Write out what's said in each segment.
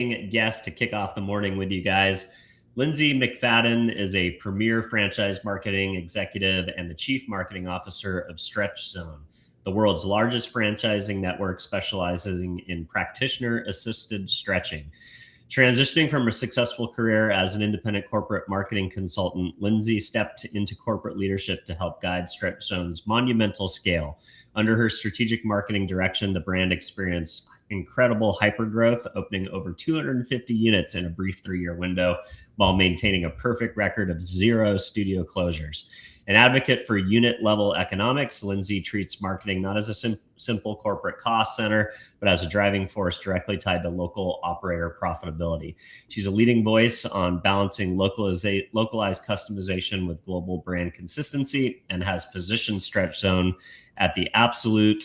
guest to kick off the morning with you guys. Lindsey McFadden is a premier franchise marketing executive and the chief marketing officer of Stretch Zone, the world's largest franchising network specializing in practitioner-assisted stretching. Transitioning from a successful career as an independent corporate marketing consultant, Lindsey stepped into corporate leadership to help guide Stretch Zone's monumental scale. Under her strategic marketing direction, the brand experienced incredible hypergrowth, opening over 250 units in a brief 3-year window while maintaining a perfect record of 0 studio closures. An advocate for unit-level economics, Lindsey treats marketing not as a simple corporate cost center, but as a driving force directly tied to local operator profitability. She's a leading voice on balancing localized customization with global brand consistency and has positioned Stretch Zone at the absolute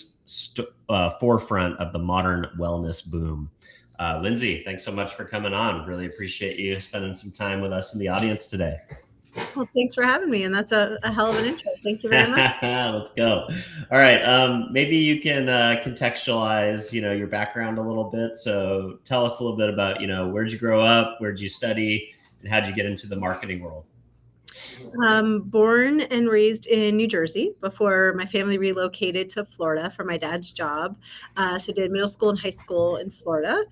forefront of the modern wellness boom. Lindsey, thanks so much for coming on. Really appreciate you spending some time with us in the audience today. Well, thanks for having me. And that's a hell of an intro. Thank you very much. Let's go. All right. Maybe you can contextualize, your background a little bit. So tell us a little bit about, where'd you grow up? Where'd you study? And how'd you get into the marketing world? Born and raised in New Jersey before my family relocated to Florida for my dad's job. So did middle school and high school in Florida.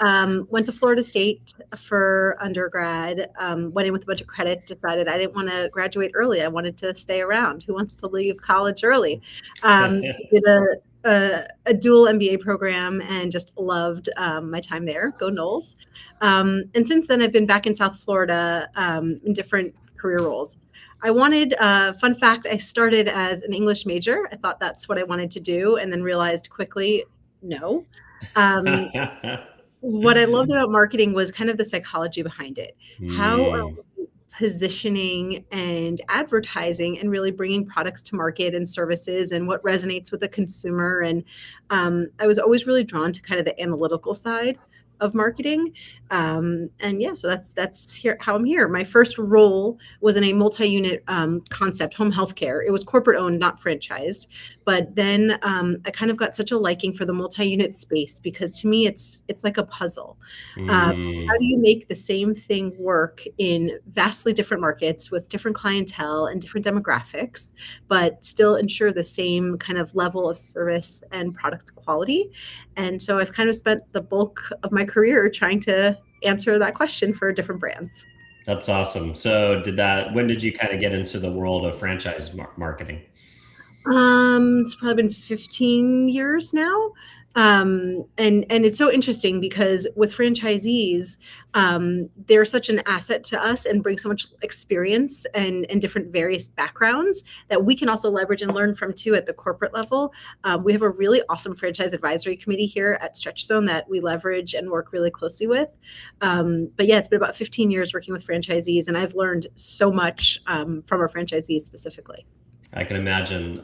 Went to Florida State for undergrad, went in with a bunch of credits, decided I didn't want to graduate early. I wanted to stay around. Who wants to leave college early? So did a dual MBA program and just loved my time there. Go Noles. And since then, I've been back in South Florida in different career roles. I wanted, fun fact, I started as an English major. I thought that's what I wanted to do, and then realized quickly, no. What I loved about marketing was kind of the psychology behind it. How are we positioning and advertising and really bringing products to market and services and what resonates with the consumer? And I was always really drawn to kind of the analytical side of marketing. So that's here how I'm here. My first role was in a multi-unit concept, home healthcare. It was corporate owned, not franchised. But then I kind of got such a liking for the multi-unit space because to me, it's like a puzzle. How do you make the same thing work in vastly different markets with different clientele and different demographics, but still ensure the same kind of level of service and product quality? And so I've kind of spent the bulk of my career trying to answer that question for different brands. That's awesome. So when did you kind of get into the world of franchise marketing? It's probably been 15 years now. And it's so interesting because with franchisees, they're such an asset to us and bring so much experience and different various backgrounds that we can also leverage and learn from too at the corporate level. We have a really awesome franchise advisory committee here at Stretch Zone that we leverage and work really closely with. But yeah, it's been about 15 years working with franchisees, and I've learned so much from our franchisees specifically. I can imagine.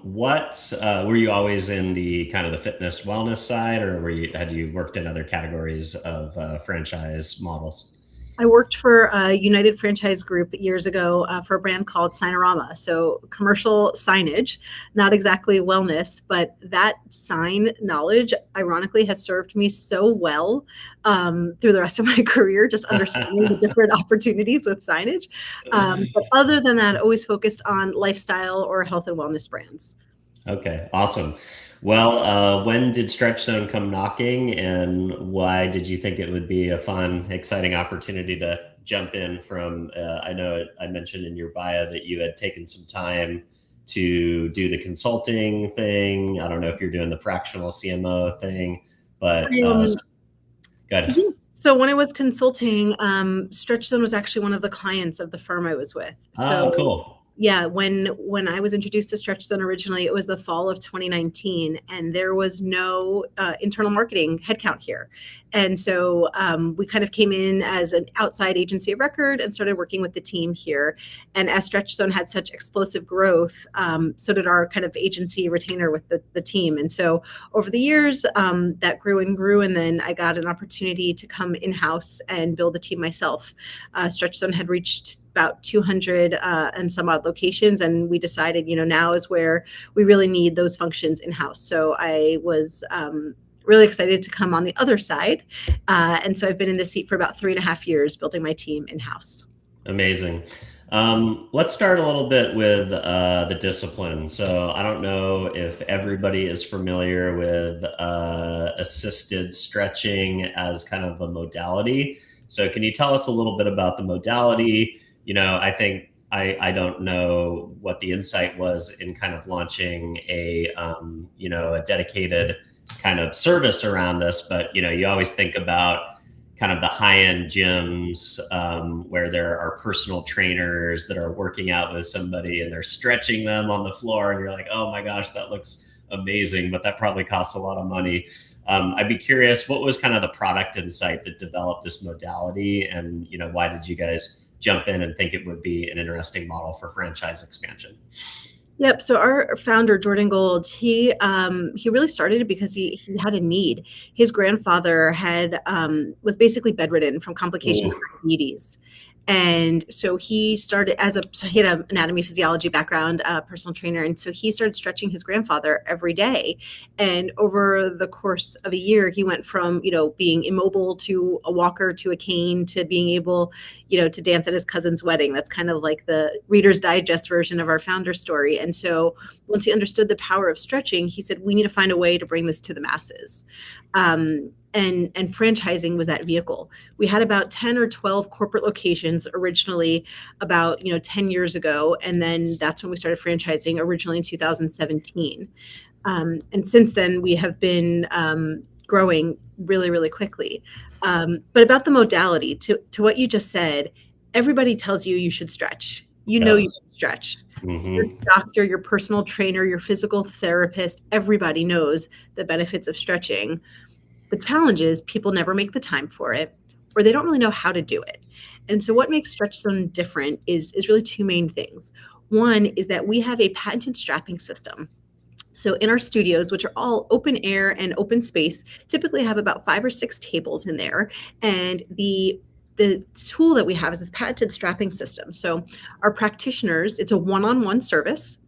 What were you always in the kind of the fitness wellness side, or had you worked in other categories of franchise models? I worked for a United Franchise Group years ago for a brand called Signorama. So commercial signage, not exactly wellness, but that sign knowledge, ironically, has served me so well through the rest of my career, just understanding the different opportunities with signage. But other than that, always focused on lifestyle or health and wellness brands. Okay, awesome. Well, when did Stretch Zone come knocking, and why did you think it would be a fun, exciting opportunity to jump in from, I know I mentioned in your bio that you had taken some time to do the consulting thing. I don't know if you're doing the fractional CMO thing, but go ahead. Yes. So when I was consulting, Stretch Zone was actually one of the clients of the firm I was with. Oh, cool. Yeah, when I was introduced to Stretch Zone originally, it was the fall of 2019, and there was no internal marketing headcount here. And so we kind of came in as an outside agency of record and started working with the team here. And as Stretch Zone had such explosive growth, so did our kind of agency retainer with the team. And so over the years, that grew and grew. And then I got an opportunity to come in-house and build the team myself. Stretch Zone had reached about 200 and some odd locations. And we decided, now is where we really need those functions in-house. So I was really excited to come on the other side. And so I've been in this seat for about 3.5 years, building my team in-house. Amazing. Let's start a little bit with the discipline. So I don't know if everybody is familiar with assisted stretching as kind of a modality. So can you tell us a little bit about the modality? I think I don't know what the insight was in kind of launching a dedicated kind of service around this, but you always think about kind of the high-end gyms where there are personal trainers that are working out with somebody and they're stretching them on the floor, and you're like, oh my gosh, that looks amazing, but that probably costs a lot of money. I'd be curious, what was kind of the product insight that developed this modality, and why did you guys jump in and think it would be an interesting model for franchise expansion? Yep. So our founder, Jordan Gold, he really started it because he had a need. His grandfather was basically bedridden from complications of diabetes. And so he started he had an anatomy physiology background, personal trainer. And so he started stretching his grandfather every day. And over the course of a year, he went from, being immobile to a walker to a cane to being able, to dance at his cousin's wedding. That's kind of like the Reader's Digest version of our founder story. And so once he understood the power of stretching, he said, we need to find a way to bring this to the masses. And franchising was that vehicle. We had about 10 or 12 corporate locations originally about 10 years ago, and then that's when we started franchising originally in 2017. And since then we have been growing really, really quickly. But about the modality, to what you just said, everybody tells you should stretch. You should stretch. Mm-hmm. Your doctor, your personal trainer, your physical therapist, everybody knows the benefits of stretching. The challenge is people never make the time for it, or they don't really know how to do it. And so what makes Stretch Zone different is really two main things. One is that we have a patented strapping system. So in our studios, which are all open air and open space, typically have about 5 or 6 tables in there. And the tool that we have is this patented strapping system. So our practitioners, it's a one-on-one service,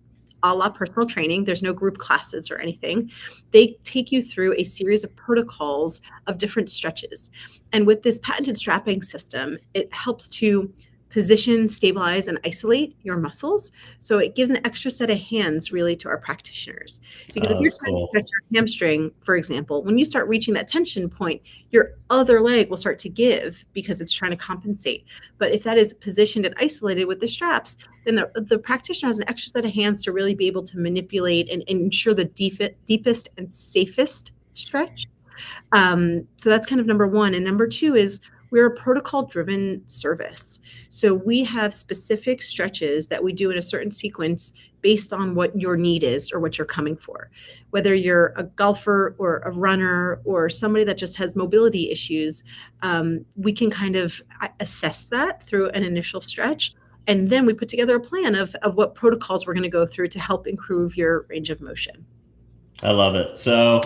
a la personal training. There's no group classes or anything. They take you through a series of protocols of different stretches. And with this patented strapping system, it helps to position, stabilize, and isolate your muscles. So it gives an extra set of hands really to our practitioners. Because if you're trying to stretch your hamstring, for example, when you start reaching that tension point, your other leg will start to give because it's trying to compensate. But if that is positioned and isolated with the straps, then the practitioner has an extra set of hands to really be able to manipulate and ensure the deepest and safest stretch. So that's kind of number one. And number two is we're a protocol-driven service. So we have specific stretches that we do in a certain sequence based on what your need is or what you're coming for. Whether you're a golfer or a runner or somebody that just has mobility issues, we can kind of assess that through an initial stretch. And then we put together a plan of what protocols we're going to go through to help improve your range of motion. I love it. So,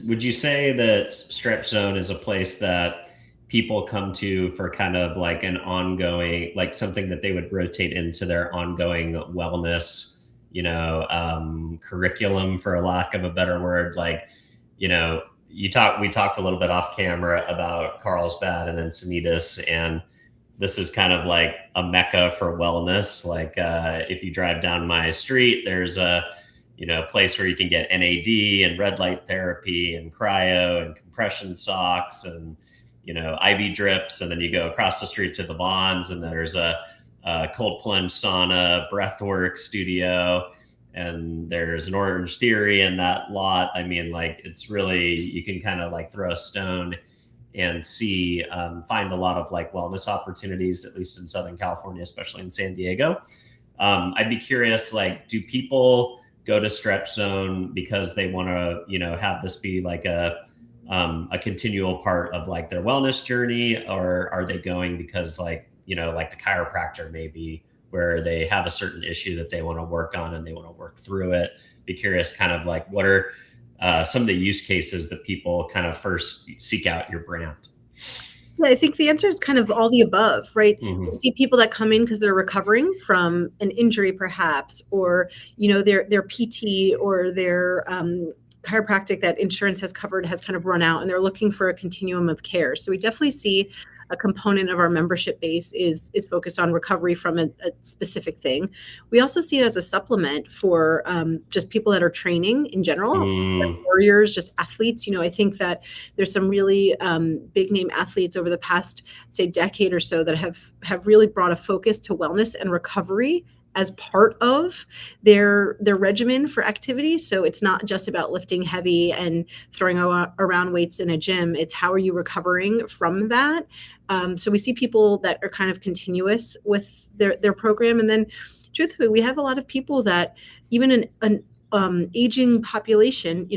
would you say that Stretch Zone is a place that people come to for kind of like an ongoing, like something that they would rotate into their ongoing wellness, curriculum, for a lack of a better word? Like, we talked a little bit off camera about Carlsbad and Encinitas, and this is kind of like a mecca for wellness. Like, if you drive down my street, there's a place where you can get NAD and red light therapy and cryo and compression socks and, IV drips. And then you go across the street to the Bonds, and there's a cold plunge sauna, breathwork studio, and there's an Orange Theory in that lot. I mean, like, it's really, you can kind of like throw a stone and find a lot of like wellness opportunities, at least in Southern California, especially in San Diego. I'd be curious, like, do people go to Stretch Zone because they want to, have this be like a continual part of like their wellness journey, or are they going because like the chiropractor maybe, where they have a certain issue that they want to work on and they want to work through it? Be curious, kind of like, what are some of the use cases that people kind of first seek out your brand? Yeah, I think the answer is kind of all the above, right? Mm-hmm. You see people that come in because they're recovering from an injury, perhaps, or their PT or their chiropractic that insurance has covered has kind of run out, and they're looking for a continuum of care. So we definitely see a component of our membership base is focused on recovery from a specific thing. We also see it as a supplement for just people that are training in general, Mm, warriors, just athletes. I think that there's some really big name athletes over the past, say, decade or so that have really brought a focus to wellness and recovery as part of their regimen for activity. So it's not just about lifting heavy and throwing around weights in a gym. It's how are you recovering from that? So we see people that are kind of continuous with their program. And then truthfully, we have a lot of people that even an aging population,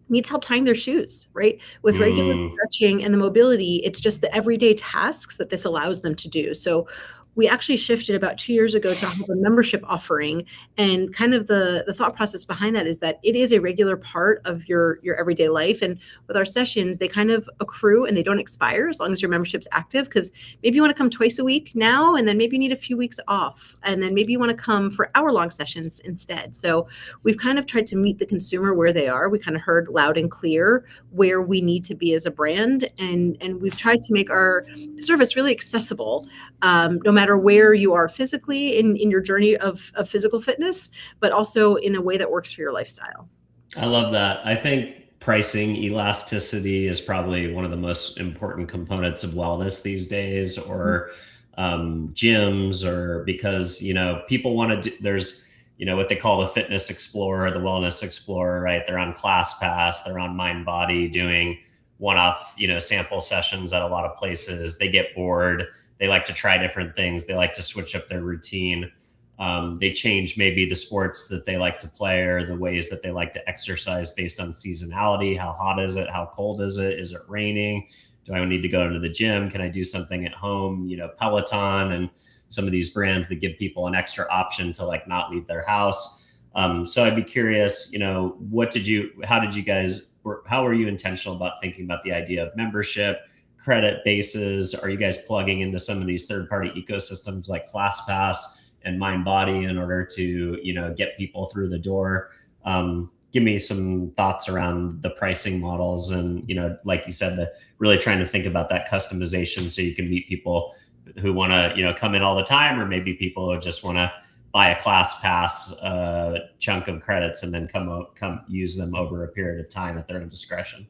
needs help tying their shoes, right? With regular mm. stretching and the mobility, it's just the everyday tasks that this allows them to do. So we actually shifted about 2 years ago to have a membership offering, and kind of the thought process behind that is that it is a regular part of your everyday life. And with our sessions, they kind of accrue and they don't expire as long as your membership's active, because maybe you want to come twice a week now, and then maybe you need a few weeks off, and then maybe you want to come for hour-long sessions instead. So we've kind of tried to meet the consumer where they are. We kind of heard loud and clear where we need to be as a brand, and we've tried to make our service really accessible, no matter where you are physically in your journey of physical fitness, but also in a way that works for your lifestyle. I love that. I think pricing elasticity is probably one of the most important components of wellness these days, or gyms, or because, people want to do, there's, what they call the fitness explorer, the wellness explorer, right? They're on ClassPass, they're on Mind Body doing one-off, sample sessions at a lot of places. They get bored. They like to try different things. They like to switch up their routine. They change maybe the sports that they like to play or the ways that they like to exercise based on seasonality. How hot is it? How cold is it? Is it raining? Do I need to go into the gym? Can I do something at home? Peloton and some of these brands that give people an extra option to like not leave their house. So I'd be curious, how were you intentional about thinking about the idea of membership, credit bases? Are you guys plugging into some of these third-party ecosystems like ClassPass and Mind Body in order to, get people through the door? Give me some thoughts around the pricing models and, like you said, really trying to think about that customization so you can meet people who want to, come in all the time, or maybe people who just want to buy a ClassPass chunk of credits and then come use them over a period of time at their own discretion.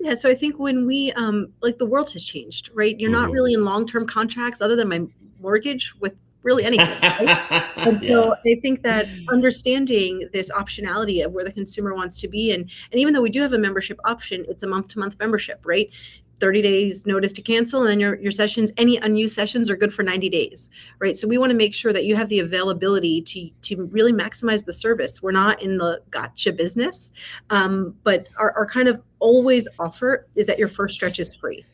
Yeah, so I think when we the world has changed, right? You're not really in long-term contracts other than my mortgage with really anything, right? And so I think that understanding this optionality of where the consumer wants to be, and even though we do have a membership option, it's a month-to-month membership, right? 30 days notice to cancel, and then your sessions, any unused sessions, are good for 90 days, right? So we want to make sure that you have the availability to really maximize the service. We're not in the gotcha business, but our kind of always offer is that your first stretch is free.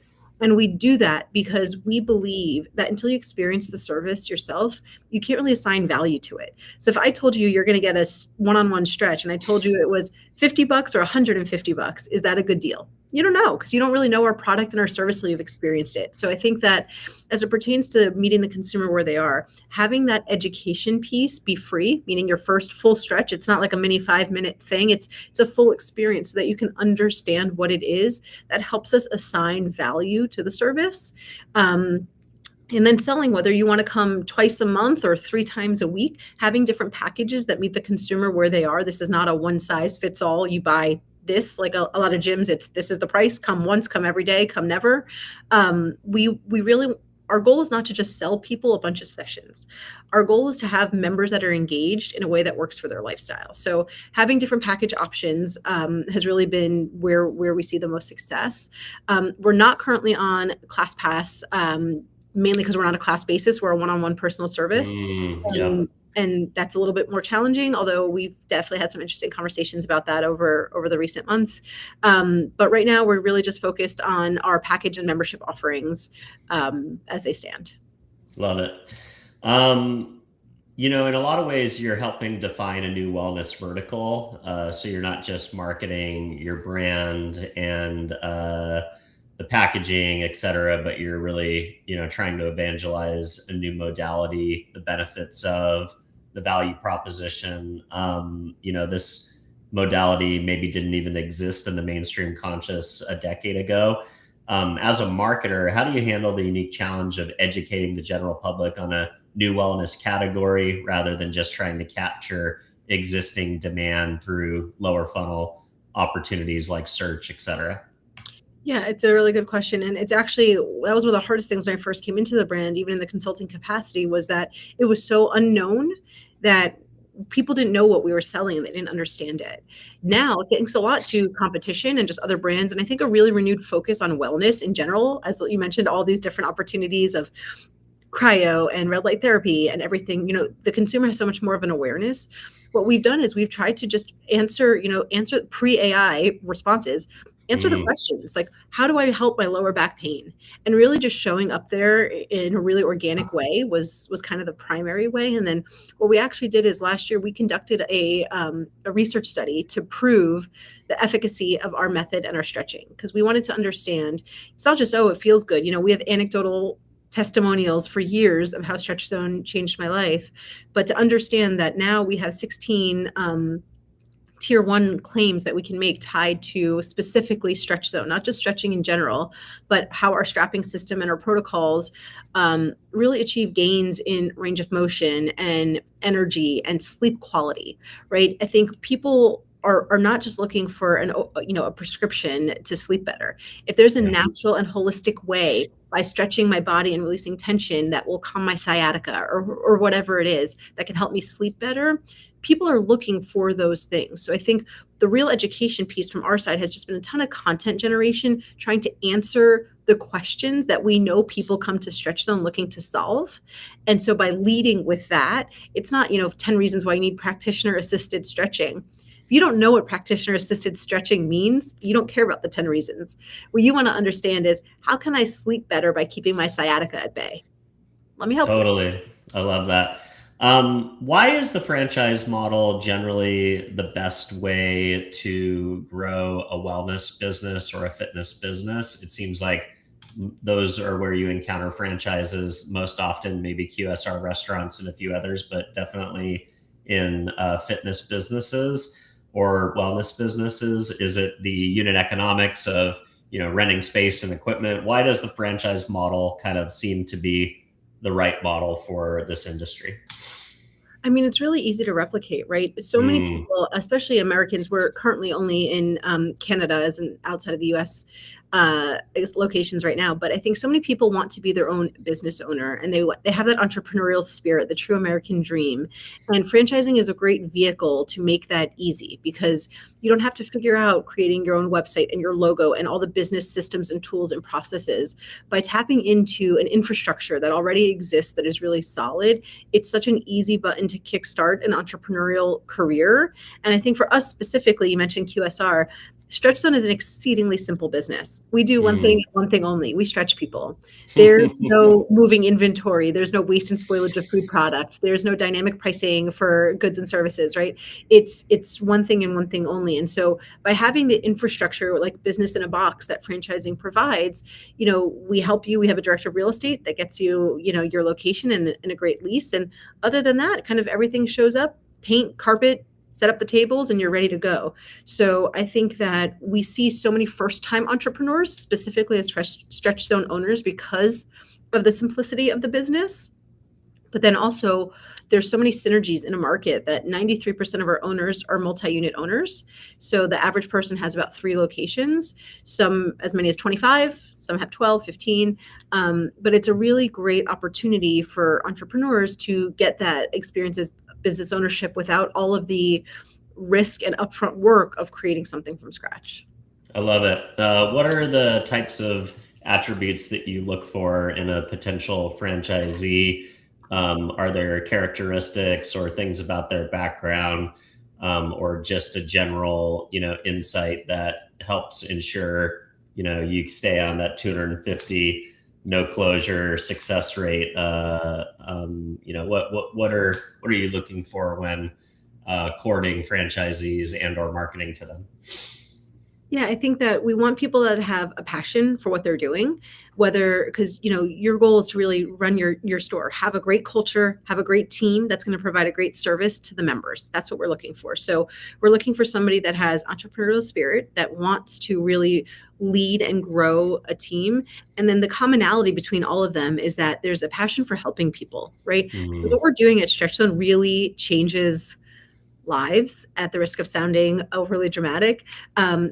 And we do that because we believe that until you experience the service yourself, you can't really assign value to it. So if I told you you're going to get a one-on-one stretch and I told you it was $50 or $150, is that a good deal? You don't know, because you don't really know our product and our service until you've experienced it. So I think that as it pertains to meeting the consumer where they are, having that education piece be free, meaning your first full stretch, it's not like a mini 5-minute thing. It's a full experience so that you can understand what it is. That helps us assign value to the service. And then selling, whether you want to come twice a month or 3 times a week, having different packages that meet the consumer where they are. This is not a one size fits all. You buy this, like a lot of gyms, this is the price, come once, come every day, come never. We really, our goal is not to just sell people a bunch of sessions. Our goal is to have members that are engaged in a way that works for their lifestyle. So having different package options has really been where we see the most success. We're not currently on ClassPass, mainly because we're not a class basis. We're a one-on-one personal service. And that's a little bit more challenging, although we've definitely had some interesting conversations about that over the recent months. But right now, we're really just focused on our package and membership offerings as they stand. Love it. In a lot of ways, you're helping define a new wellness vertical. So you're not just marketing your brand and the packaging, et cetera, but you're really, trying to evangelize a new modality, the benefits of the value proposition. This modality maybe didn't even exist in the mainstream conscious a decade ago. As a marketer, how do you handle the unique challenge of educating the general public on a new wellness category rather than just trying to capture existing demand through lower funnel opportunities like search, et cetera? Yeah, it's a really good question. And it's actually, that was one of the hardest things when I first came into the brand, even in the consulting capacity, was that it was so unknown that people didn't know what we were selling and they didn't understand it. Now, thanks a lot to competition and just other brands, and I think a really renewed focus on wellness in general, as you mentioned, all these different opportunities of cryo and red light therapy and everything, the consumer has so much more of an awareness. What we've done is we've tried to just answer pre-AI responses, answer the Mm, questions like, how do I help my lower back pain? And really just showing up there in a really organic way was kind of the primary way. And then what we actually did is last year we conducted a research study to prove the efficacy of our method and our stretching, because we wanted to understand it's not just, oh, it feels good. We have anecdotal testimonials for years of how Stretch Zone changed my life, but to understand that now we have 16 tier one claims that we can make tied to specifically Stretch Zone, not just stretching in general, but how our strapping system and our protocols really achieve gains in range of motion and energy and sleep quality, right? I think people are not just looking for a prescription to sleep better. If there's a yeah, natural and holistic way by stretching my body and releasing tension that will calm my sciatica or whatever it is that can help me sleep better, people are looking for those things. So I think the real education piece from our side has just been a ton of content generation, trying to answer the questions that we know people come to Stretch Zone looking to solve. And so by leading with that, it's not, 10 reasons why you need practitioner-assisted stretching. If you don't know what practitioner-assisted stretching means, you don't care about the 10 reasons. What you want to understand is, how can I sleep better by keeping my sciatica at bay? Let me help you. totally. I love that. Why is the franchise model generally the best way to grow a wellness business or a fitness business? It seems like those are where you encounter franchises most often, maybe QSR restaurants and a few others, but definitely in fitness businesses or wellness businesses. Is it the unit economics of renting space and equipment? Why does the franchise model kind of seem to be the right model for this industry? I mean, it's really easy to replicate, right? So many Mm, people, especially Americans, we're currently only in Canada as an outside of the US locations right now. But I think so many people want to be their own business owner, and they have that entrepreneurial spirit, the true American dream. And franchising is a great vehicle to make that easy, because you don't have to figure out creating your own website and your logo and all the business systems and tools and processes. By tapping into an infrastructure that already exists that is really solid, it's such an easy button to kickstart an entrepreneurial career. And I think for us specifically, you mentioned QSR. Stretch Zone is an exceedingly simple business. We do one thing, mm. one thing only. We stretch people. There's no moving inventory. There's no waste and spoilage of food product. There's no dynamic pricing for goods and services, right? It's one thing and one thing only. And so by having the infrastructure like business in a box that franchising provides, we help you. We have a director of real estate that gets you, your location and a great lease. And other than that, kind of everything shows up, paint, carpet, set up the tables, and you're ready to go. So I think that we see so many first-time entrepreneurs, specifically as Stretch Zone owners, because of the simplicity of the business. But then also, there's so many synergies in a market that 93% of our owners are multi-unit owners. So the average person has about 3 locations, some as many as 25, some have 12, 15. But it's a really great opportunity for entrepreneurs to get that experience as business ownership without all of the risk and upfront work of creating something from scratch. I love it. What are the types of attributes that you look for in a potential franchisee? Are there characteristics or things about their background, or just a general, insight that helps ensure, you stay on that 250 no closure success rate? What are you looking for when courting franchisees and or marketing to them? Yeah, I think that we want people that have a passion for what they're doing, whether because your goal is to really run your store, have a great culture, have a great team that's going to provide a great service to the members. That's what we're looking for. So we're looking for somebody that has entrepreneurial spirit, that wants to really lead and grow a team. And then the commonality between all of them is that there's a passion for helping people, right? Because what we're doing at Stretch Zone really changes lives, at the risk of sounding overly dramatic.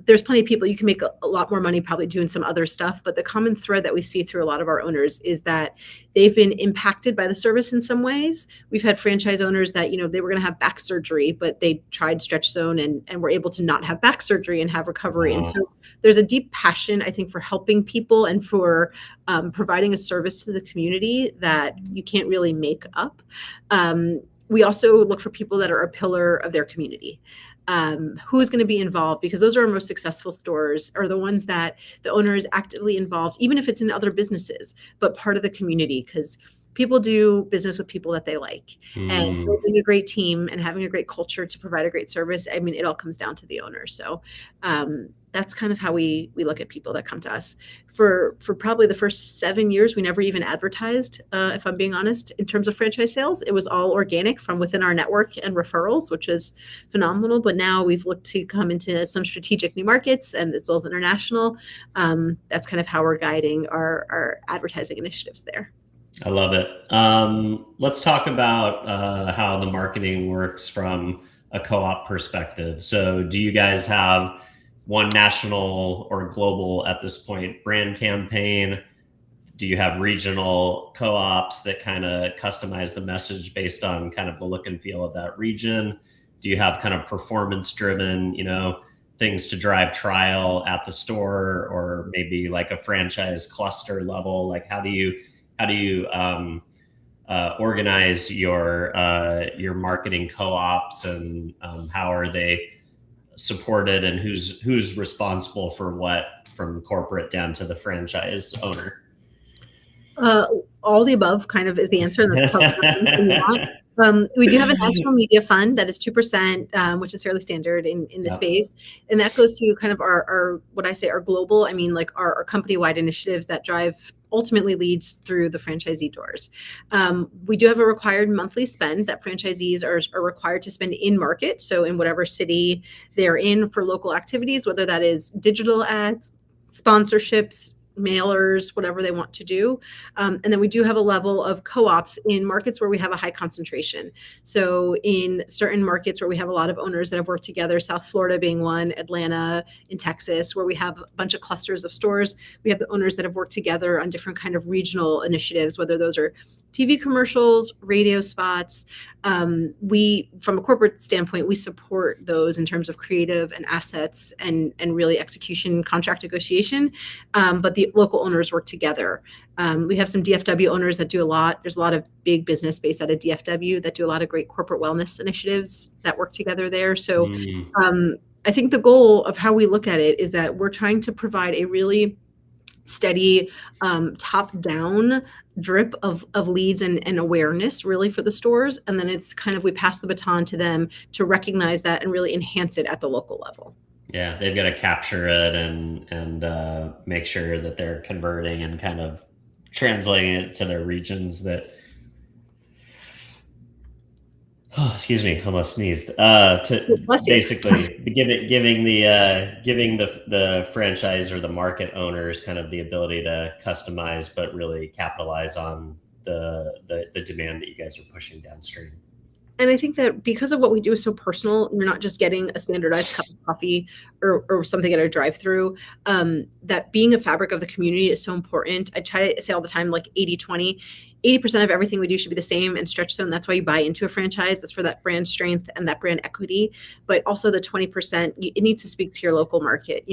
There's plenty of people, you can make a lot more money probably doing some other stuff, but the common thread that we see through a lot of our owners is that they've been impacted by the service in some ways. We've had franchise owners that, they were going to have back surgery, but they tried Stretch Zone and were able to not have back surgery and have recovery. And so there's a deep passion, I think, for helping people and for providing a service to the community that you can't really make up. We also look for people that are a pillar of their community. Who's going to be involved, because those are our most successful stores, are the ones that the owner is actively involved, even if it's in other businesses, but part of the community, because people do business with people that they like. And building a great team and having a great culture to provide a great service, I mean, it all comes down to the owner. So that's kind of how we look at people that come to us. For probably the first 7 years, we never even advertised, if I'm being honest, in terms of franchise sales. It was all organic from within our network and referrals, which is phenomenal. But now we've looked to come into some strategic new markets and as well as international. That's kind of how we're guiding our advertising initiatives there. I love it. Let's talk about how the marketing works from a co-op perspective. So do you guys have one national or global at this point brand campaign? Do you have regional co-ops that kind of customize the message based on kind of the look and feel of that region? Do you have kind of performance driven, things to drive trial at the store, or maybe like a franchise cluster level? Like how do you organize your marketing co-ops, and how are they supported, and who's responsible for what, from corporate down to the franchise owner? All the above kind of is the answer. And that's we do have a national media fund that is 2%, which is fairly standard in the space. And that goes to kind of our what I say, our global, I mean, like our company-wide initiatives that drive ultimately leads through the franchisee doors. We do have a required monthly spend that franchisees are required to spend in market. So in whatever city they're in for local activities, whether that is digital ads, sponsorships, mailers, whatever they want to do. And then we do have a level of co-ops in markets where we have a high concentration. So in certain markets where we have a lot of owners that have worked together, South Florida being one, Atlanta, in Texas, where we have a bunch of clusters of stores, we have the owners that have worked together on different kind of regional initiatives, whether those are TV commercials, radio spots. We, from a corporate standpoint, we support those in terms of creative and assets and really execution, contract negotiation. But the local owners work together. We have some DFW owners that do a lot. There's a lot of big business based out of DFW that do a lot of great corporate wellness initiatives that work together there. So I think the goal of how we look at it is that we're trying to provide a really steady top-down drip of leads and awareness really for the stores. And then it's kind of, we pass the baton to them to recognize that and really enhance it at the local level. Yeah, they've got to capture it and make sure that they're converting and kind of translating it to their regions that, excuse me, almost sneezed. To basically giving the franchise or the market owners kind of the ability to customize, but really capitalize on the demand that you guys are pushing downstream. And I think that because of what we do is so personal, you're not just getting a standardized cup of coffee or something at a drive-through, that being a fabric of the community is so important. I try to say all the time, like 80-20, 80% of everything we do should be the same in Stretch Zone. That's why you buy into a franchise. That's for that brand strength and that brand equity. But also the 20%, it needs to speak to your local market.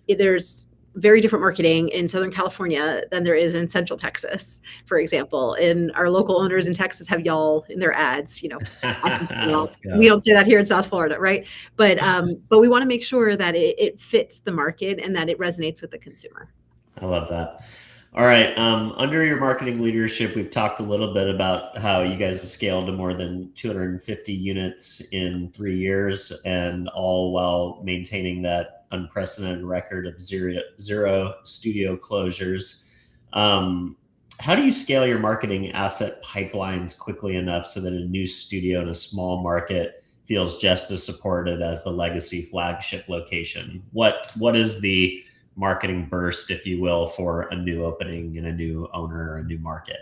There's very different marketing in Southern California than there is in Central Texas, for example. And our local owners in Texas have y'all in their ads. We don't say that here in South Florida, right? But we want to make sure that it fits the market and that it resonates with the consumer. I love that. All right. Under your marketing leadership, we've talked a little bit about how you guys have scaled to more than 250 units in 3 years, and all while maintaining that unprecedented record of zero studio closures. Um, how do you scale your marketing asset pipelines quickly enough so that a new studio in a small market feels just as supported as the legacy flagship location? What is the marketing burst, if you will, for a new opening in a new owner or a new market?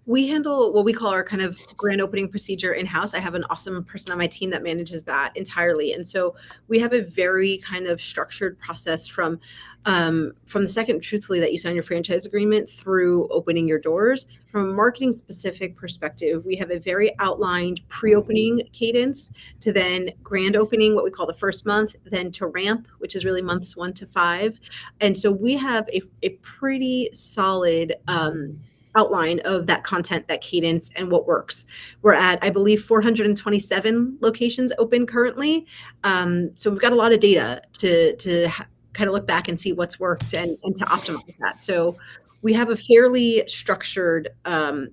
We handle what we call our kind of grand opening procedure in-house. I have an awesome person on my team that manages that entirely. And so we have a very kind of structured process from the second, truthfully, that you sign your franchise agreement through opening your doors. From a marketing specific perspective, we have a very outlined pre-opening cadence to then grand opening, what we call the first month, then to ramp, which is really months 1 to 5. And so we have a pretty solid outline of that content, that cadence, and what works. We're at, I believe, 427 locations open currently. So we've got a lot of data to kind of look back and see what's worked and to optimize that. So we have a fairly structured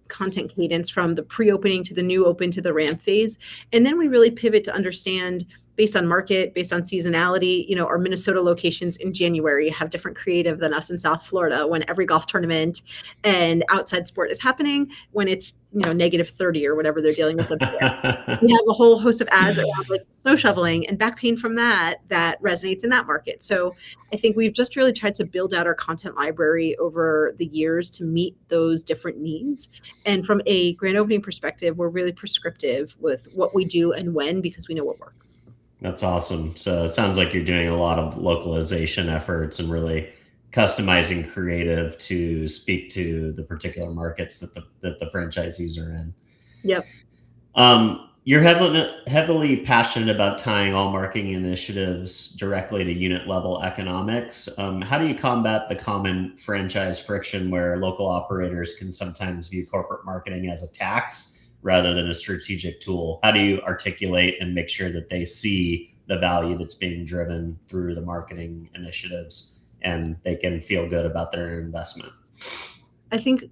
content cadence from the pre-opening to the new open to the ramp phase. And then we really pivot to understand, based on market, based on seasonality, our Minnesota locations in January have different creative than us in South Florida when every golf tournament and outside sport is happening, when it's, negative 30 or whatever they're dealing with up there. We have a whole host of ads around like snow shoveling and back pain from that resonates in that market. So I think we've just really tried to build out our content library over the years to meet those different needs. And from a grand opening perspective, we're really prescriptive with what we do and when, because we know what works. That's awesome. So it sounds like you're doing a lot of localization efforts and really customizing creative to speak to the particular markets that the franchisees are in. Yep. You're heavily passionate about tying all marketing initiatives directly to unit level economics. How do you combat the common franchise friction where local operators can sometimes view corporate marketing as a tax rather than a strategic tool? How do you articulate and make sure that they see the value that's being driven through the marketing initiatives and they can feel good about their investment? I think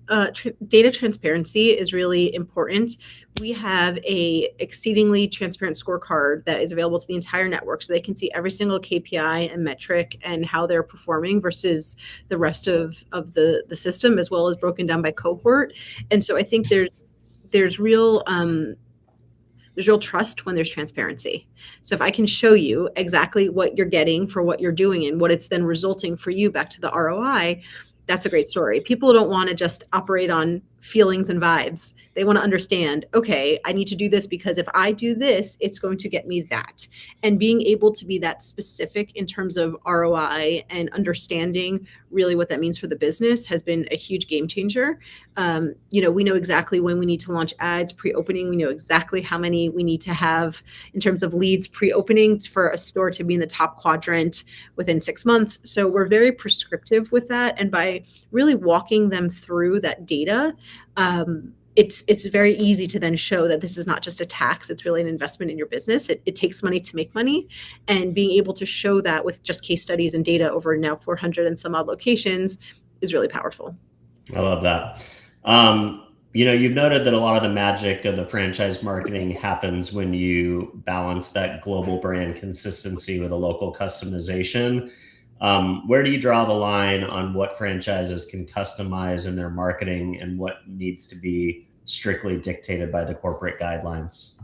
data transparency is really important. We have a exceedingly transparent scorecard that is available to the entire network, so they can see every single KPI and metric and how they're performing versus the rest of the system, as well as broken down by cohort. And so I think there's real trust when there's transparency. So if I can show you exactly what you're getting for what you're doing and what it's then resulting for you back to the ROI, that's a great story. People don't want to just operate on feelings and vibes. They want to understand, okay, I need to do this because if I do this, it's going to get me that. And being able to be that specific in terms of ROI and understanding really what that means for the business has been a huge game changer. We know exactly when we need to launch ads pre-opening. We know exactly how many we need to have in terms of leads pre-opening for a store to be in the top quadrant within 6 months. So we're very prescriptive with that. And by really walking them through that data, it's very easy to then show that this is not just a tax, it's really an investment in your business. It takes money to make money, and being able to show that with just case studies and data over now 400 and some odd locations is really powerful. I love that. You've noted that a lot of the magic of the franchise marketing happens when you balance that global brand consistency with a local customization. Where do you draw the line on what franchises can customize in their marketing and what needs to be strictly dictated by the corporate guidelines?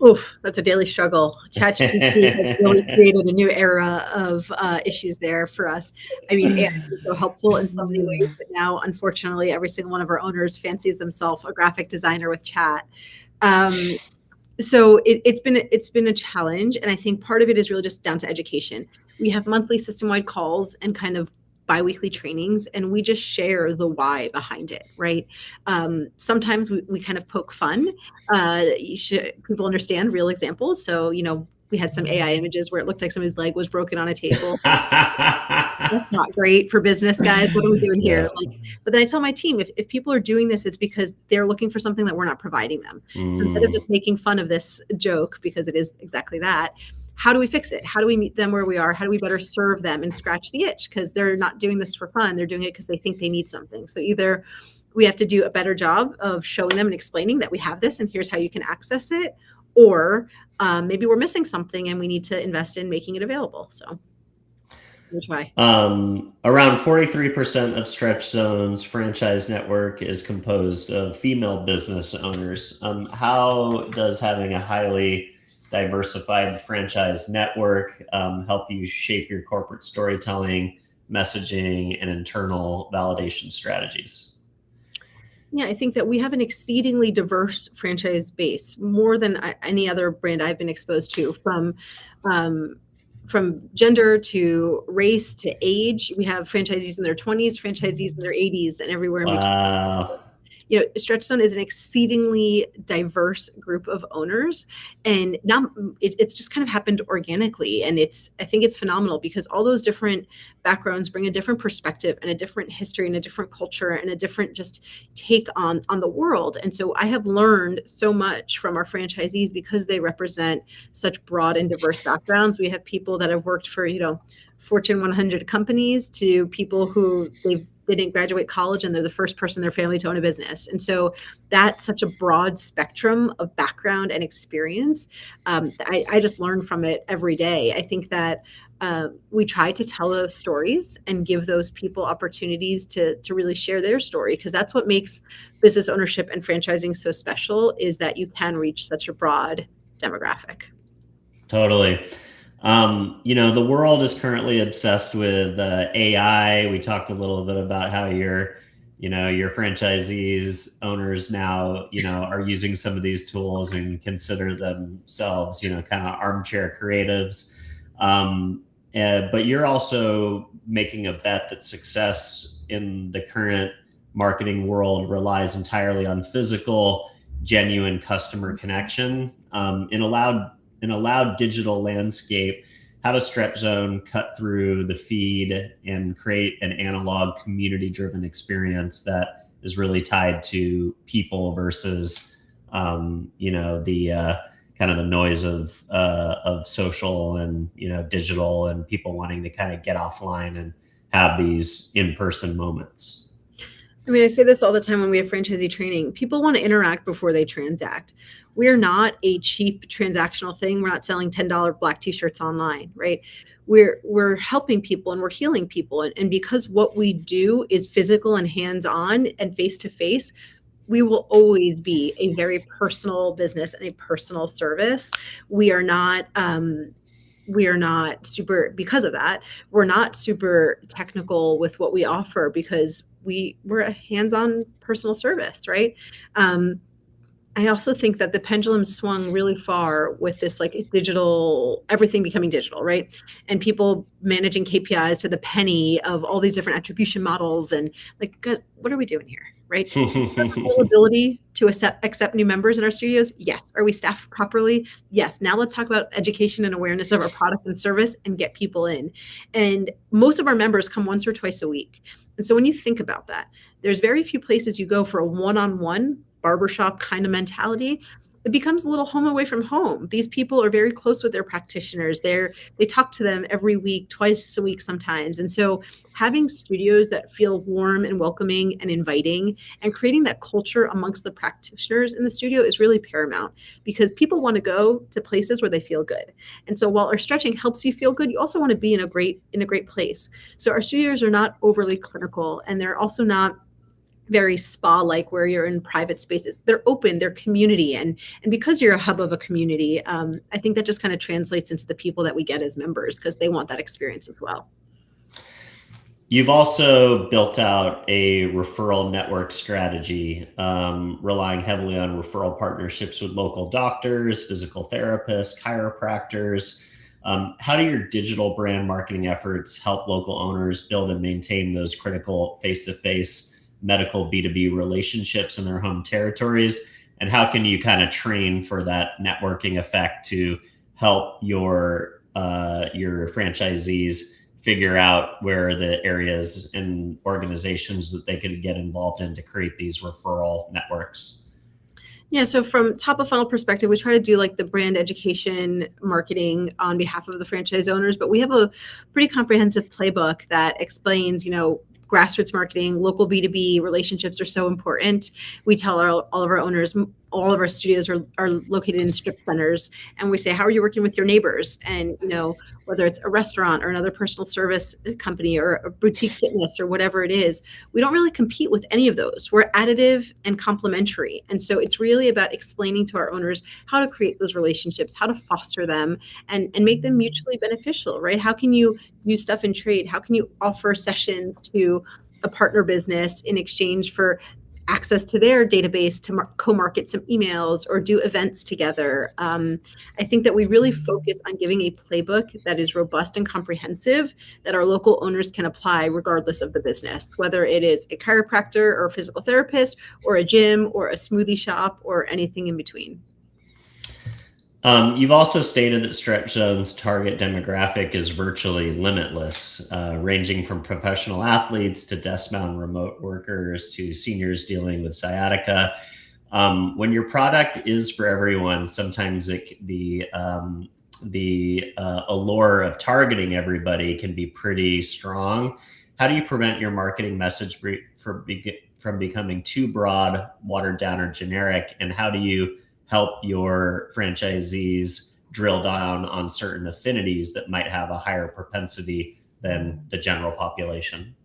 Oof, that's a daily struggle. ChatGPT has really created a new era of issues there for us. I mean, AI is so helpful in so many ways, but now, unfortunately, every single one of our owners fancies themselves a graphic designer with chat. So it's been a challenge, and I think part of it is really just down to education. We have monthly system-wide calls and kind of biweekly trainings, and we just share the why behind it, right? Sometimes we kind of poke fun. People understand real examples. So, we had some AI images where it looked like somebody's leg was broken on a table. That's not great for business, guys. What are we doing here? But then I tell my team, if people are doing this, it's because they're looking for something that we're not providing them. So instead of just making fun of this joke, because it is exactly that, how do we fix it? How do we meet them where we are? How do we better serve them and scratch the itch? Because they're not doing this for fun. They're doing it because they think they need something. So either we have to do a better job of showing them and explaining that we have this and here's how you can access it, or maybe we're missing something and we need to invest in making it available. So we try. Around 43% of Stretch Zone's franchise network is composed of female business owners. How does having a highly diversified franchise network help you shape your corporate storytelling, messaging, and internal validation strategies? Yeah, I think that we have an exceedingly diverse franchise base, more than any other brand I've been exposed to, from gender to race to age. We have franchisees in their 20s, franchisees in their 80s, and everywhere in between. Wow. Stretch Zone is an exceedingly diverse group of owners, and now it's just kind of happened organically. And I think it's phenomenal because all those different backgrounds bring a different perspective and a different history and a different culture and a different just take on the world. And so I have learned so much from our franchisees because they represent such broad and diverse backgrounds. We have people that have worked for, Fortune 100 companies to people who they didn't graduate college and they're the first person in their family to own a business. And so that's such a broad spectrum of background and experience. I just learn from it every day. I think that we try to tell those stories and give those people opportunities to really share their story, because that's what makes business ownership and franchising so special, is that you can reach such a broad demographic. Totally. The world is currently obsessed with AI. We talked a little bit about how your franchisees, owners now, are using some of these tools and consider themselves, kind of armchair creatives. But you're also making a bet that success in the current marketing world relies entirely on physical, genuine customer connection. In a loud digital landscape, how does Stretch Zone cut through the feed and create an analog community-driven experience that is really tied to people versus, the kind of the noise of social and, digital, and people wanting to kind of get offline and have these in-person moments? I mean, I say this all the time when we have franchisee training. People want to interact before they transact. We're not a cheap transactional thing. We're not selling $10 black t-shirts online, right? We're helping people and we're healing people. And because what we do is physical and hands-on and face-to-face, we will always be a very personal business and a personal service. We are not super, because of that, we're not super technical with what we offer, because we're a hands-on personal service, right? I also think that the pendulum swung really far with this digital, everything becoming digital, right? And people managing KPIs to the penny of all these different attribution models, and God, what are we doing here, right? Ability to accept new members in our studios? Yes. Are we staffed properly? Yes. Now let's talk about education and awareness of our product and service and get people in. And most of our members come once or twice a week. And so when you think about that, there's very few places you go for a one-on-one barbershop kind of mentality. It becomes a little home away from home. These people are very close with their practitioners. They talk to them every week, twice a week sometimes. And so having studios that feel warm and welcoming and inviting, and creating that culture amongst the practitioners in the studio, is really paramount, because people want to go to places where they feel good. And so while our stretching helps you feel good, you also want to be in a great place. So our studios are not overly clinical, and they're also not very spa-like where you're in private spaces. They're open, they're community. And because you're a hub of a community, I think that just kind of translates into the people that we get as members, because they want that experience as well. You've also built out a referral network strategy, relying heavily on referral partnerships with local doctors, physical therapists, chiropractors. How do your digital brand marketing efforts help local owners build and maintain those critical face-to-face medical B2B relationships in their home territories? And how can you kind of train for that networking effect to help your franchisees figure out where the areas and organizations that they could get involved in to create these referral networks? Yeah, so from top of funnel perspective, we try to do like the brand education marketing on behalf of the franchise owners, but we have a pretty comprehensive playbook that explains, grassroots marketing, local B2B relationships are so important. We tell all of our owners, all of our studios are located in strip centers, and we say, how are you working with your neighbors? And, whether it's a restaurant or another personal service company or a boutique fitness or whatever it is, we don't really compete with any of those. We're additive and complementary. And so it's really about explaining to our owners how to create those relationships, how to foster them and make them mutually beneficial, right? How can you use stuff in trade? How can you offer sessions to a partner business in exchange for access to their database to co-market some emails or do events together? I think that we really focus on giving a playbook that is robust and comprehensive that our local owners can apply regardless of the business, whether it is a chiropractor or a physical therapist or a gym or a smoothie shop or anything in between. You've also stated that Stretch Zone's target demographic is virtually limitless, ranging from professional athletes to desk-bound remote workers to seniors dealing with sciatica. When your product is for everyone, sometimes the allure of targeting everybody can be pretty strong. How do you prevent your marketing message from becoming too broad, watered down, or generic? And how do you help your franchisees drill down on certain affinities that might have a higher propensity than the general population?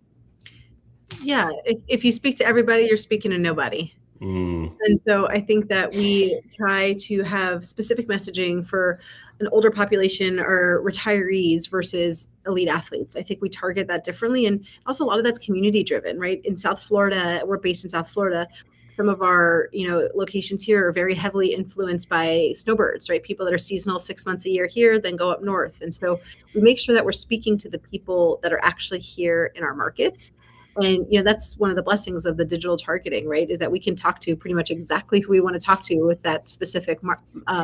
Yeah, if you speak to everybody, you're speaking to nobody. And so I think that we try to have specific messaging for an older population or retirees versus elite athletes. I think we target that differently. And also a lot of that's community driven, right? In South Florida, we're based in South Florida. Some of our, locations here are very heavily influenced by snowbirds, right? People that are seasonal 6 months a year here, then go up north. And so we make sure that we're speaking to the people that are actually here in our markets. And, that's one of the blessings of the digital targeting, right? Is that we can talk to pretty much exactly who we want to talk to with that specific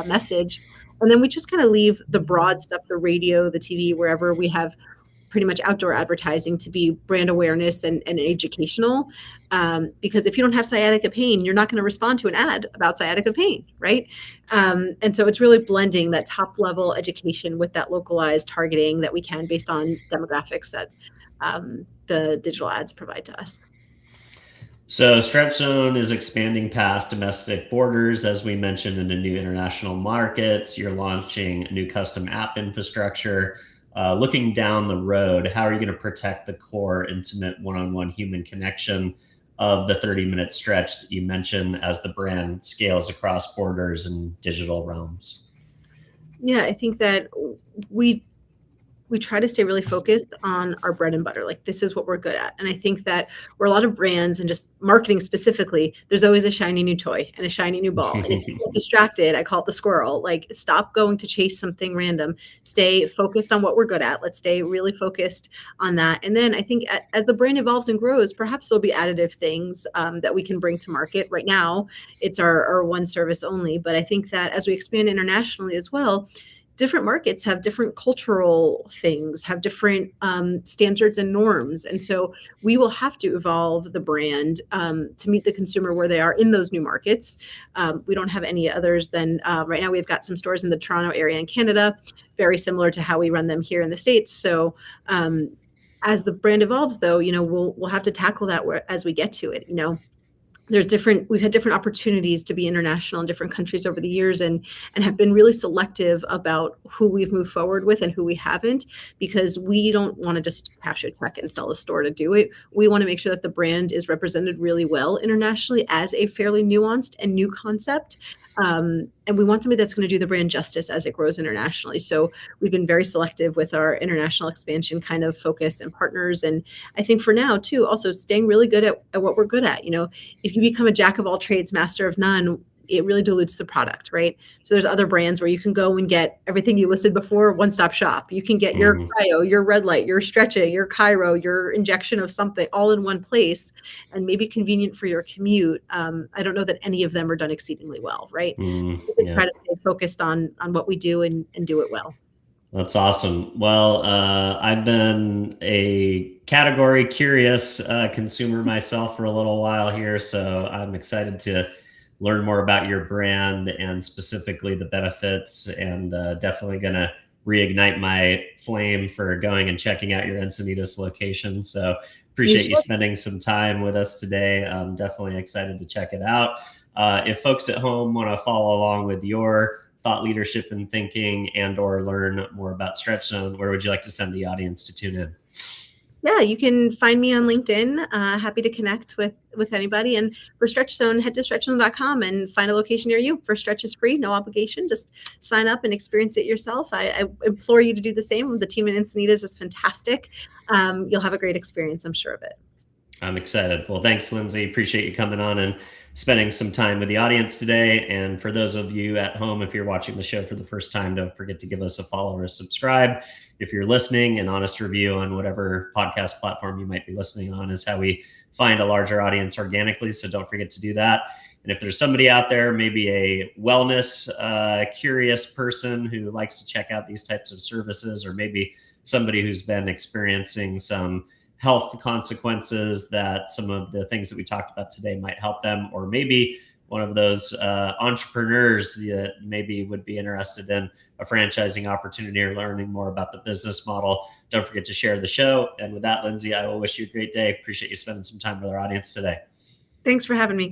message. And then we just kind of leave the broad stuff, the radio, the TV, wherever we have pretty much outdoor advertising to be brand awareness and educational. Because if you don't have sciatica pain, you're not going to respond to an ad about sciatica pain, right? And so it's really blending that top level education with that localized targeting that we can based on demographics that the digital ads provide to us. So Stretch Zone is expanding past domestic borders, as we mentioned, into new international markets. You're launching a new custom app infrastructure. Looking down the road, how are you going to protect the core, intimate, one-on-one human connection of the 30-minute stretch that you mentioned as the brand scales across borders and digital realms? Yeah, I think that we try to stay really focused on our bread and butter. Like, this is what we're good at. And I think that where a lot of brands and just marketing specifically, there's always a shiny new toy and a shiny new ball. And if you get distracted, I call it the squirrel. Like, stop going to chase something random. Stay focused on what we're good at. Let's stay really focused on that. And then I think as the brand evolves and grows, perhaps there'll be additive things that we can bring to market. Right now, it's our one service only. But I think that as we expand internationally as well, different markets have different cultural things, have different standards and norms. And so we will have to evolve the brand to meet the consumer where they are in those new markets. We don't have any others than right now. We've got some stores in the Toronto area in Canada, very similar to how we run them here in the States. So as the brand evolves, though, we'll have to tackle that as we get to it. We've had different opportunities to be international in different countries over the years and have been really selective about who we've moved forward with and who we haven't, because we don't want to just cash a check and sell a store to do it. We want to make sure that the brand is represented really well internationally as a fairly nuanced and new concept. And we want somebody that's going to do the brand justice as it grows internationally. So we've been very selective with our international expansion kind of focus and partners. And I think for now too, also staying really good at what we're good at. If you become a jack of all trades, master of none, it really dilutes the product, right? So there's other brands where you can go and get everything you listed before, one-stop shop. You can get your cryo, your red light, your stretching, your chiro, your injection of something all in one place, and maybe convenient for your commute. I don't know that any of them are done exceedingly well, right? We try to stay focused on what we do and do it well. That's awesome. Well, I've been a category curious consumer myself for a little while here, so I'm excited to learn more about your brand and specifically the benefits, and definitely going to reignite my flame for going and checking out your Encinitas location. So appreciate you spending some time with us today. I'm definitely excited to check it out. If folks at home want to follow along with your thought leadership and thinking and or learn more about Stretch Zone, where would you like to send the audience to tune in? Yeah, you can find me on LinkedIn. Happy to connect with anybody. And for Stretch Zone, head to stretchzone.com and find a location near you. First Stretch is free, no obligation. Just sign up and experience it yourself. I implore you to do the same. The team at Encinitas is fantastic. You'll have a great experience, I'm sure of it. I'm excited. Well, thanks, Lindsey. Appreciate you coming on and spending some time with the audience today. And for those of you at home, if you're watching the show for the first time, don't forget to give us a follow or a subscribe. If you're listening, an honest review on whatever podcast platform you might be listening on is how we find a larger audience organically. So don't forget to do that. And if there's somebody out there, maybe a wellness curious person who likes to check out these types of services, or maybe somebody who's been experiencing some health consequences that some of the things that we talked about today might help them, or maybe one of those entrepreneurs that maybe would be interested in a franchising opportunity or learning more about the business model, don't forget to share the show. And with that, Lindsey, I will wish you a great day. Appreciate you spending some time with our audience today. Thanks for having me. Great.